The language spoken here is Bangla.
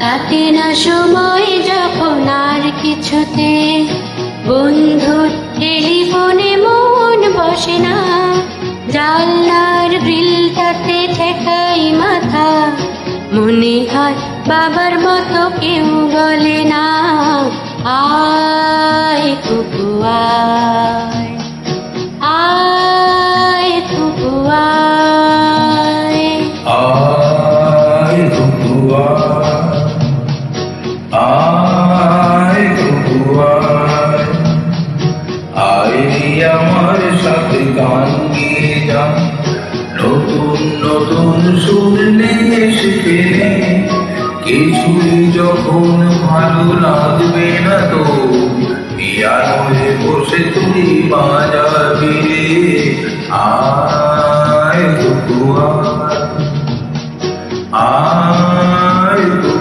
কাটে না সময় যখন আর কিছুতে, বন্ধুর টেলিফোনে মন বসে না, জানলার গ্রিলটাতে ঠেকাই মাথা, মনে হয় বাবার মতো কেউ বলে না, আয় কুকু আয়, আয় কুকু আয়। আয় কুকু আয় কুকু আয়, আয় আমার সাথে গান গেয়ে যা, নতুন নতুন সুর নিয়ে শিখে নে, কিছুই যখন ভালো লাগবে না তো পিয়ানোয় বসে তুই বাজাবি রে, আয় কুকু আয়, আয়